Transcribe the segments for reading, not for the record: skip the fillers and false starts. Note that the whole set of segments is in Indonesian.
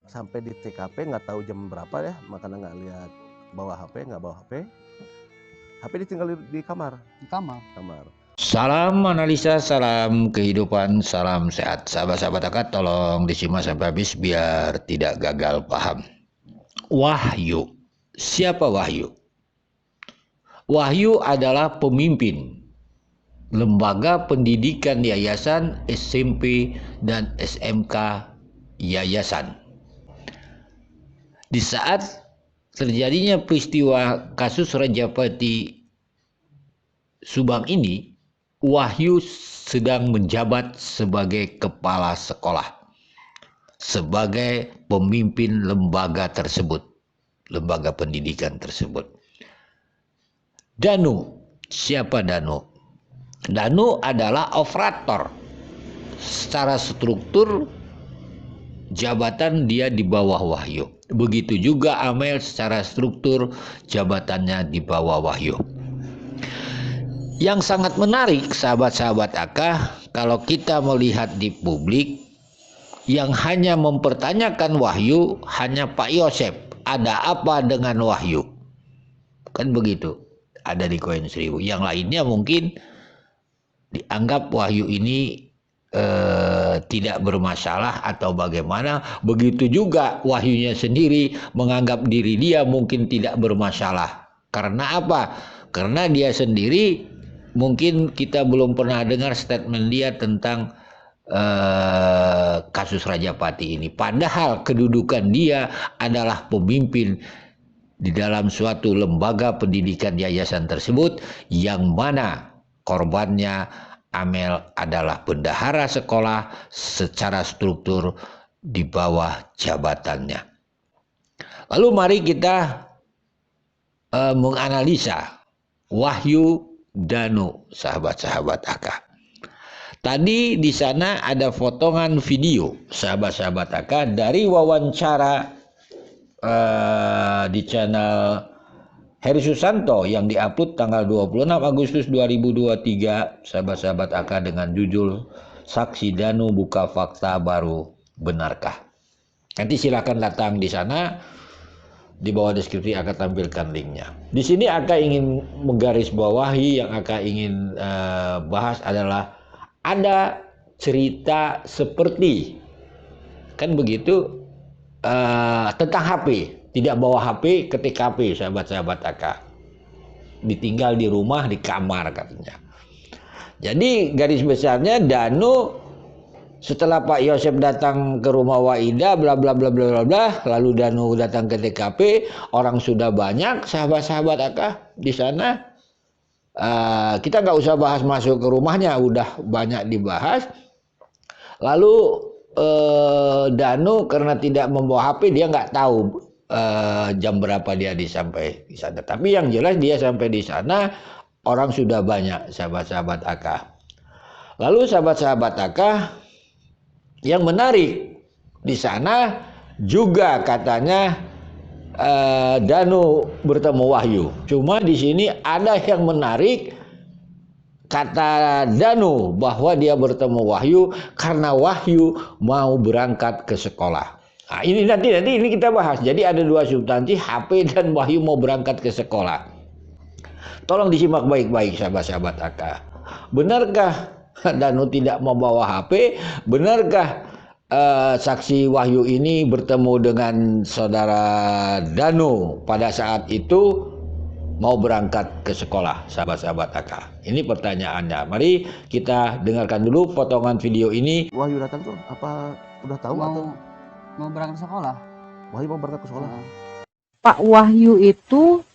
sampai di TKP nggak tahu jam berapa ya, makanya nggak lihat bawa HP, nggak bawa HP. HP ditinggal di kamar. Di kamar. Salam analisa, salam kehidupan, salam sehat. Sahabat-sahabat akad, tolong disimak sampai habis biar tidak gagal paham. Wahyu. Siapa Wahyu? Wahyu adalah pemimpin lembaga pendidikan yayasan, SMP, dan SMK yayasan. Di saat terjadinya peristiwa kasus Rajapati Subang ini, Wahyu sedang menjabat sebagai kepala sekolah, sebagai pemimpin lembaga tersebut, lembaga pendidikan tersebut. Danu, siapa Danu? Danu adalah operator. Secara struktur jabatan dia di bawah Wahyu. Begitu juga Amel, secara struktur jabatannya di bawah Wahyu. Yang sangat menarik sahabat-sahabat Akah, kalau kita melihat di publik, yang hanya mempertanyakan Wahyu hanya Pak Yosep. Ada apa dengan Wahyu? Kan begitu. Ada di Koin Seribu. Yang lainnya mungkin dianggap Wahyu ini tidak bermasalah atau bagaimana. Begitu juga Wahyunya sendiri menganggap diri dia mungkin tidak bermasalah. Karena apa? Karena dia sendiri mungkin kita belum pernah dengar statement dia tentang kasus Rajapati ini. Padahal kedudukan dia adalah pemimpin di dalam suatu lembaga pendidikan yayasan tersebut, yang mana korbannya Amel adalah bendahara sekolah secara struktur di bawah jabatannya. Lalu mari kita menganalisa Wahyu Danu, sahabat-sahabat Akah. Tadi di sana ada potongan video, sahabat-sahabat Akah, dari wawancara di channel Heri Susanto yang diupload tanggal 26 Agustus 2023, sahabat-sahabat Akah, dengan judul Saksi Danu Buka Fakta Baru, Benarkah? Nanti silakan datang di sana. Di bawah deskripsi Akah tampilkan linknya. Di sini Akah ingin menggarisbawahi, yang Akah ingin bahas adalah ada cerita seperti kan begitu tentang HP. Tidak bawa HP ke TKP, sahabat-sahabat Akah. Ditinggal di rumah, di kamar katanya. Jadi garis besarnya Danu setelah Pak Yosep datang ke rumah Waida, bla bla bla bla bla bla, lalu Danu datang ke TKP, orang sudah banyak, sahabat-sahabat Akah di sana. Kita nggak usah bahas masuk ke rumahnya, udah banyak dibahas. Lalu Danu karena tidak membawa HP, dia nggak tahu jam berapa dia sampai di sana. Tapi yang jelas dia sampai di sana, orang sudah banyak, sahabat-sahabat Akah. Lalu sahabat-sahabat Akah, yang menarik di sana juga katanya Danu bertemu Wahyu. Cuma di sini ada yang menarik, kata Danu bahwa dia bertemu Wahyu karena Wahyu mau berangkat ke sekolah. Nah, ini nanti ini kita bahas. Jadi ada dua substansi, HP dan Wahyu mau berangkat ke sekolah. Tolong disimak baik-baik, sahabat-sahabat Akah. Benarkah Danu tidak membawa HP? Benarkah saksi Wahyu ini bertemu dengan saudara Danu pada saat itu mau berangkat ke sekolah, sahabat-sahabat Akah? Ini pertanyaannya. Mari kita dengarkan dulu potongan video ini. Wahyu datang tuh apa udah tahu atau Mau berangkat sekolah? Wahyu mau berangkat ke sekolah? Pak Wahyu itu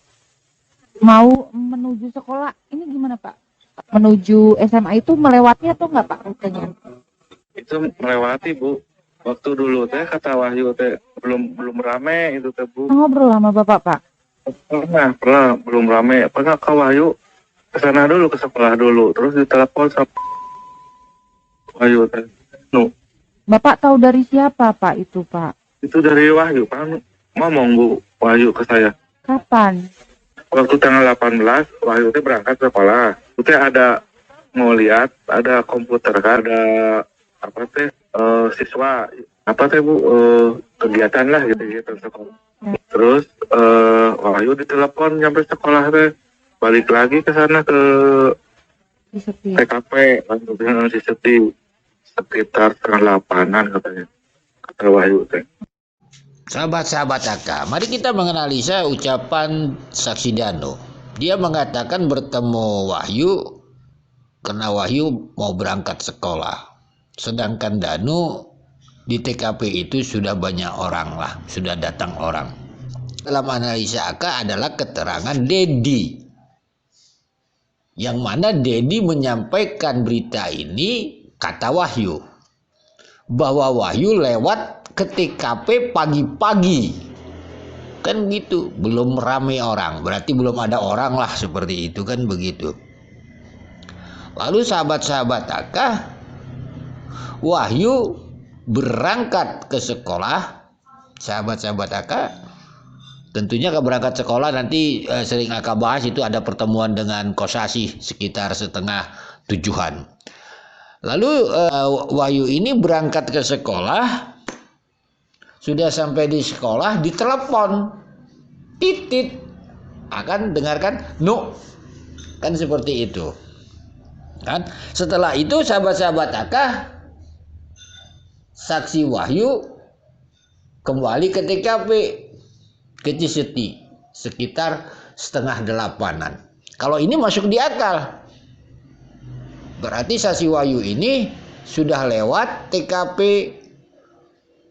mau menuju sekolah, ini gimana Pak? Menuju SMA itu melewati atau enggak Pak rutenya? Itu melewati Bu. Waktu dulu teh kata Wahyu teh belum rame itu teh Bu. Ngobrol sama Bapak Pak? Pernah belum rame. Pernah ke Wahyu ke sana dulu, ke sekolah dulu, terus ditelepon sama Wahyu teh. Bapak tahu dari siapa Pak itu Pak? Itu dari Wahyu, Pak. Ngomong Bu Wahyu ke saya. Kapan? Waktu tanggal 18 Wahyu teh berangkat ke sekolah. Itu ada mau lihat, ada komputer kan, ada apa teh siswa apa teh Bu, kegiatan lah gitu sekolah. Terus Wahyu ditelepon nyampe sekolah teh, balik lagi ke sana ke Disetir. TKP langsung si Seti sekitar 7:30 katanya, kata Wahyu teh. Sahabat-sahabat AK, mari kita menganalisa ucapan saksi Danu. Dia mengatakan bertemu Wahyu karena Wahyu mau berangkat sekolah. Sedangkan Danu di TKP itu sudah banyak orang lah, sudah datang orang. Dalam analisa AK adalah keterangan Dedi. Yang mana Dedi menyampaikan berita ini, kata Wahyu, bahwa Wahyu lewat ke TKP pagi-pagi. Kan gitu, belum ramai orang, berarti belum ada orang lah, seperti itu kan begitu. Lalu sahabat-sahabat AK, Wahyu berangkat ke sekolah. Sahabat-sahabat AK, tentunya berangkat sekolah nanti sering AK bahas, itu ada pertemuan dengan Kosasih sekitar 6:30. Lalu Wahyu ini berangkat ke sekolah, sudah sampai di sekolah ditelepon, titit, akan dengarkan, no, kan seperti itu. Kan? Setelah itu sahabat-sahabat AK, saksi Wahyu kembali ke TKP ke Ciseti sekitar 7:30. Kalau ini masuk di akal, berarti saksi Wahyu ini sudah lewat TKP.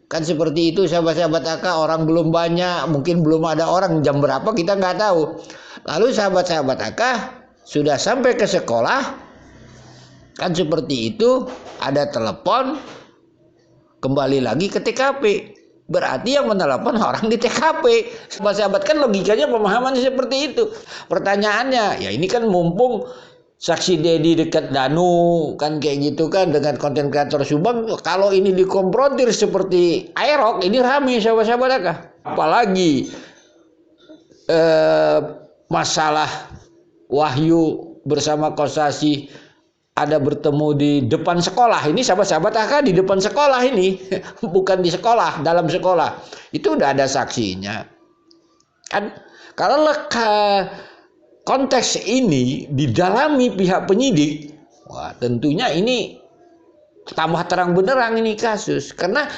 Kan seperti itu sahabat-sahabat AK, orang belum banyak, mungkin belum ada orang, jam berapa kita nggak tahu. Lalu sahabat-sahabat AK sudah sampai ke sekolah, kan seperti itu, ada telepon, kembali lagi ke TKP. Berarti yang menelepon orang di TKP. Sahabat-sahabat, kan logikanya pemahaman seperti itu. Pertanyaannya, ya ini kan mumpung saksi Dedi dekat Danu, kan kayak gitu kan, dengan konten kreator Subang, kalau ini dikonfrontir seperti Aerok, ini rame sahabat-sahabat AK. Apalagi masalah Wahyu bersama Kosasih ada bertemu di depan sekolah. Ini sahabat-sahabat AK di depan sekolah ini, bukan di sekolah, dalam sekolah. Itu udah ada saksinya. Kan kalau konteks ini didalami pihak penyidik, wah tentunya ini tambah terang benderang ini kasus. Karena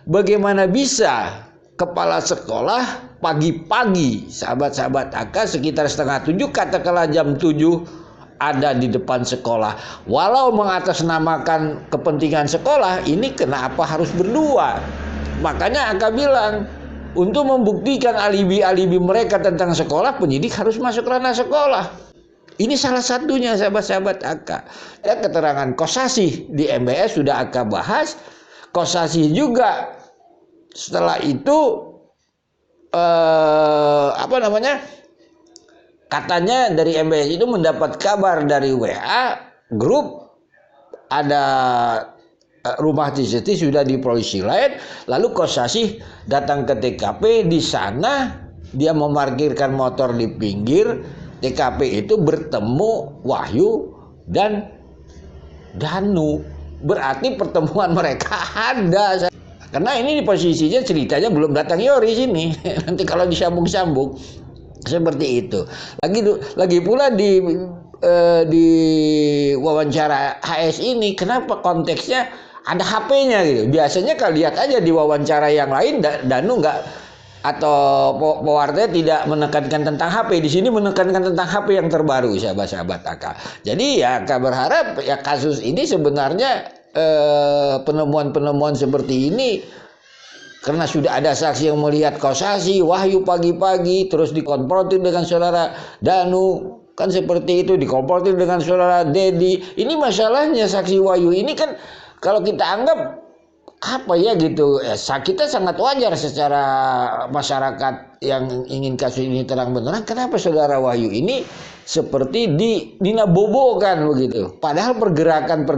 bagaimana bisa kepala sekolah pagi-pagi, sahabat-sahabat AK sekitar 6:30, katakanlah jam 7, ada di depan sekolah. Walau mengatasnamakan kepentingan sekolah, ini kenapa harus berdua? Makanya AK bilang, untuk membuktikan alibi-alibi mereka tentang sekolah, penyidik harus masuk ranah sekolah. Ini salah satunya sahabat-sahabat AK. Ya, keterangan Kosasih di MBS sudah AK bahas. Kosasih juga setelah itu katanya dari MBS itu mendapat kabar dari WA grup, ada rumah Ciseti sudah di polisi lain. Lalu Kosasih datang ke TKP. Di sana dia memarkirkan motor di pinggir TKP itu, bertemu Wahyu dan Danu. Berarti pertemuan mereka ada. Karena ini posisinya ceritanya belum datang Yoris ini. Nanti kalau disambung-sambung seperti itu. Lagi pula di wawancara HS ini, kenapa konteksnya ada HP-nya gitu. Biasanya kalau lihat aja di wawancara yang lain, Danu nggak, atau pewarta tidak menekankan tentang HP. Di sini menekankan tentang HP yang terbaru, sahabat-sahabat AK. Jadi ya AK berharap ya kasus ini sebenarnya penemuan-penemuan seperti ini, karena sudah ada saksi yang melihat Kosasih, Wahyu pagi-pagi, terus dikonfrontir dengan saudara Danu, kan seperti itu, dikonfrontir dengan saudara Dedi. Ini masalahnya saksi Wahyu ini kan, kalau kita anggap apa ya gitu, kita sangat wajar secara masyarakat yang ingin kasus ini terang benderang. Kenapa saudara Wahyu ini seperti dinabobokan begitu? Padahal pergerakan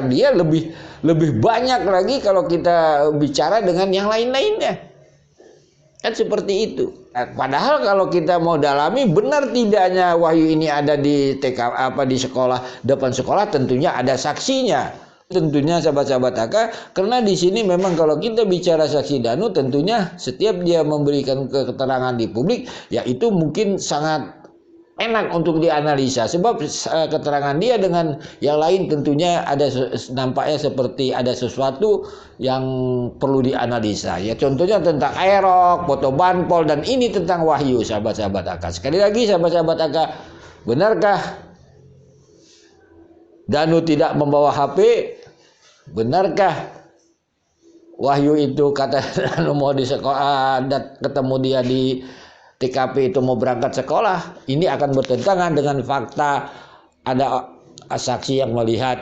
dia lebih banyak lagi kalau kita bicara dengan yang lain-lainnya. Kan seperti itu. Padahal kalau kita mau dalami, benar tidaknya Wahyu ini ada di di sekolah, depan sekolah, tentunya ada saksinya. Tentunya sahabat-sahabat AK, karena di sini memang kalau kita bicara saksi Danu, tentunya setiap dia memberikan keterangan di publik, ya itu mungkin sangat enak untuk dianalisa, sebab keterangan dia dengan yang lain tentunya ada nampaknya seperti ada sesuatu yang perlu dianalisa. Ya contohnya tentang aerok, foto banpol, dan ini tentang Wahyu, sahabat-sahabat AK. Sekali lagi sahabat-sahabat AK, benarkah Danu tidak membawa HP? Benarkah Wahyu itu kata Danu mau di sekolah, ketemu dia di TKP itu mau berangkat sekolah? Ini akan bertentangan dengan fakta ada saksi yang melihat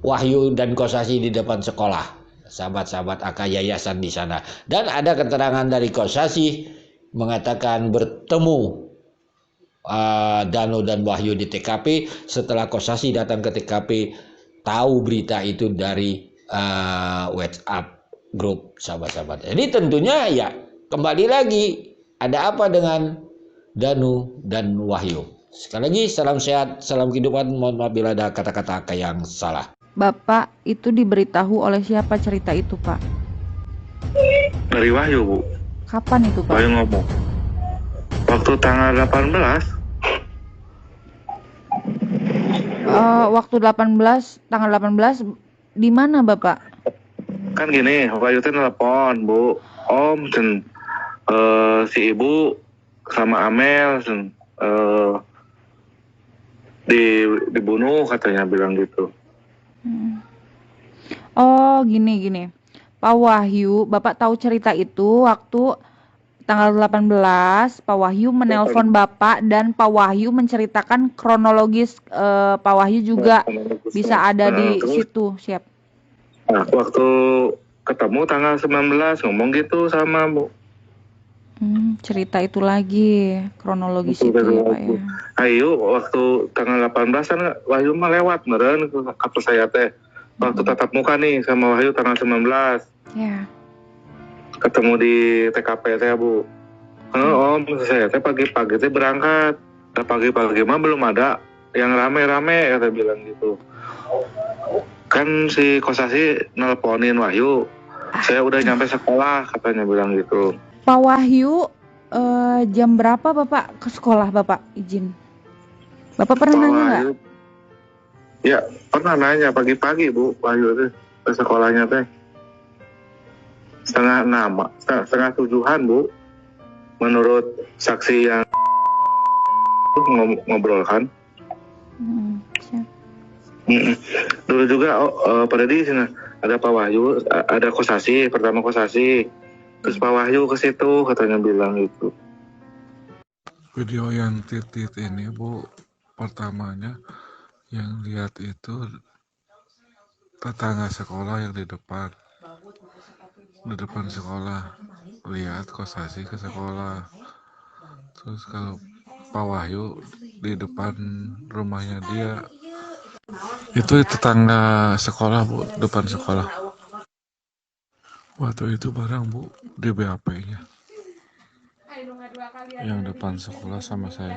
Wahyu dan Kosasi di depan sekolah, sahabat-sahabat AK yayasan di sana. Dan ada keterangan dari Kosasi mengatakan bertemu Danu dan Wahyu di TKP setelah Kosasi datang ke TKP, tahu berita itu dari WhatsApp grup sahabat-sahabat. Jadi tentunya ya kembali lagi, ada apa dengan Danu dan Wahyu? Sekali lagi salam sehat, salam kehidupan. Mohon maaf bila ada kata-kata yang salah. Bapak itu diberitahu oleh siapa cerita itu, Pak? Dari Wahyu, Bu. Kapan itu, Pak? Wahyu ngomong. Waktu tanggal 18. Waktu 18, tanggal 18 di mana, Bapak? Kan gini, Wahyu itu nelpon, Bu. Om, dan si ibu sama Amel dibunuh katanya, bilang gitu. Oh, gini. Pak Wahyu, Bapak tahu cerita itu waktu tanggal 18, Pak Wahyu menelpon Bapak dan Pak Wahyu menceritakan kronologis. Pak Wahyu juga bisa ada di Terus, situ, siap. nah, waktu ketemu tanggal 19 ngomong gitu sama Bu. Cerita itu lagi, kronologis itu ya, Pak ya. Ayo waktu tanggal 18 kan Wahyu mah lewat meren apa saya teh. Waktu tatap muka nih sama Wahyu tanggal 19. Ya. Ketemu di TKP teh, Bu. Om, saya teh pagi-pagi teh berangkat. Nah, pagi-pagi mah belum ada yang rame-rame, kata bilang gitu. Kan si Kosasi nelponin Wahyu. Saya udah nyampe sekolah, katanya bilang gitu. Pak Wahyu, jam berapa Bapak ke sekolah, Bapak izin? Bapak pernah nanya nggak? Ya, pernah nanya pagi-pagi, Bu. Wahyu itu ke sekolahnya teh. Setengah 7-an, Bu. Menurut saksi yang ngobrol kan. Siap. Dulu juga pada di sini ada Pak Wahyu, ada Kosasi, pertama Kosasi. Terus Pak Wahyu ke situ, katanya bilang gitu. Video yang titit ini, Bu, pertamanya yang lihat itu tetangga sekolah yang di depan sekolah, lihat Kosasi ke sekolah. Terus kalau Pak Wahyu di depan rumahnya dia, itu tetangga sekolah, Bu, depan sekolah. Waktu itu barang, Bu, di BAP-nya yang depan sekolah sama saya.